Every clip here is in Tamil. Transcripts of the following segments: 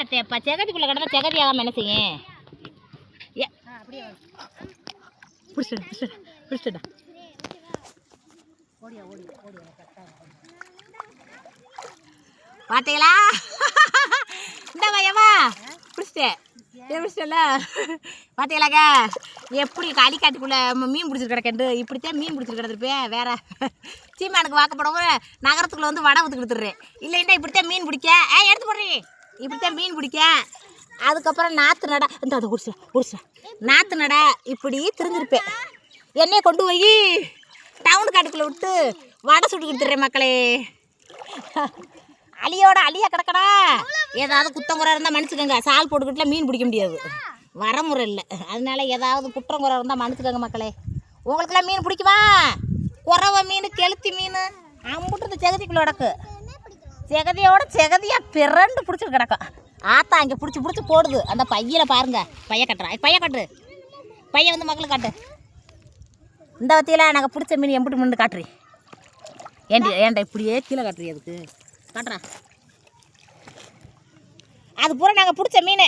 மேலே தேப்பா செகதிக்குள்ளே கிடந்தா செகதி ஆகாமல் என்ன செய்யும்? பிடிச்சிட்டா பார்த்தீங்களா? இந்த பையமா பிடிச்சிட்டேன் பிடிச்சிட்டல. பார்த்தீங்களாக்கா எப்படி களிக்காட்டுக்குள்ளே மீன் பிடிச்சிட்டு கிடக்கண்டு. இப்படித்தான் மீன் பிடிச்சிட்டு கிடந்துருப்பேன். வேற சீமானுக்கு வாக்கப்படவும் நகரத்துக்குள்ளே வந்து வடை ஊற்றி கொடுத்துட்றேன். இல்லைன்னா இப்படித்தான் மீன் பிடிக்க எடுத்து போடுறேன். இப்படித்தான் மீன் பிடிக்க. அதுக்கப்புறம் நாற்று நட இந்த அதை குடிச்சிடா நாற்று நட இப்படி திரிஞ்சிருப்பேன். என்னையை கொண்டு போய் டவுனு காட்டுக்குள்ளே விட்டு வடை சுட்டு கொடுத்துட்றேன் மக்களே. அழியோட அழியா கிடக்கடா. ஏதாவது குத்தங்குறை இருந்தால் மன்னிச்சுக்கோங்க. சால் போட்டுக்கிட்டுலாம் மீன் பிடிக்க முடியாது, வரமுறை இல்லை. அதனால ஏதாவது குற்றங்குறை இருந்தால் மன்னிச்சுக்கோங்க மக்களே. உங்களுக்கெல்லாம் மீன் பிடிக்குமா? குறவை மீன், கெளுத்தி மீன் அம்புட்டு செகதிக்குள்ளே கிடக்கு. செகதியோட செகதியாக பிறண்டு பிடிச்சிட்டு கிடக்கும். ஆத்தா இங்கே பிடிச்சி போடுது. அந்த பையில் பாருங்க. பைய கட்டுறான். பைய கட்டு. பையன் வந்து மக்களுக்கு காட்டு. இந்த வத்தியில் நாங்கள் பிடிச்ச மீன் எம்பிட்டு மீன் காட்டுறேன். ஏன்டா இப்படியே கீழே காட்டுறீ? அதுக்கு காட்டுறா. அது பூரா நாங்கள் பிடிச்ச மீன்.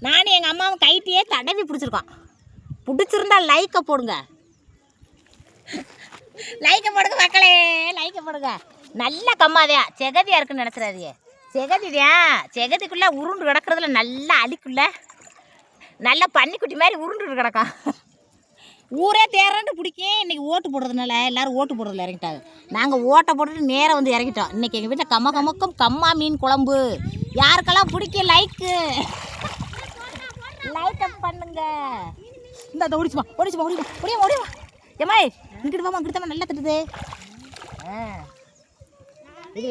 நானும் எங்கள் அம்மாவும் கைட்டியே தடவி பிடிச்சிருக்கோம். பிடிச்சிருந்தா லைக்கை போடுங்க. லைக்கை போடுங்க மக்களே, லைக்கை போடுங்க. நல்ல கம்மாதையா செகதியாக இருக்குன்னு நினச்சிடாதீங்க. செகதிதான் செகதிக்குள்ளே உருண்டு கிடக்கிறதுல நல்லா அடிக்குள்ள நல்லா பன்னிக்குட்டி மாதிரி உருண்டு கிடக்கும். ஊரே தேரண்டு பிடிக்கும். இன்றைக்கி ஓட்டு போடுறதுனால எல்லோரும் ஓட்டு போடுறதுல இறங்கிட்டாங்க. நாங்கள் ஓட்டை போட்டுட்டு நேராக வந்து இறங்கிட்டோம். இன்றைக்கி எங்கள் வீட்டில் கம்மக்கும் கம்மா மீன் குழம்பு. யாருக்கெல்லாம் பிடிக்கும் லைக்கு லைக் பண்ணுங்க. இந்த அதை ஓடிச்சுமா ஏமா இங்கிட்டு வாமா, இங்கிட்ட நல்லா திட்டுது. இது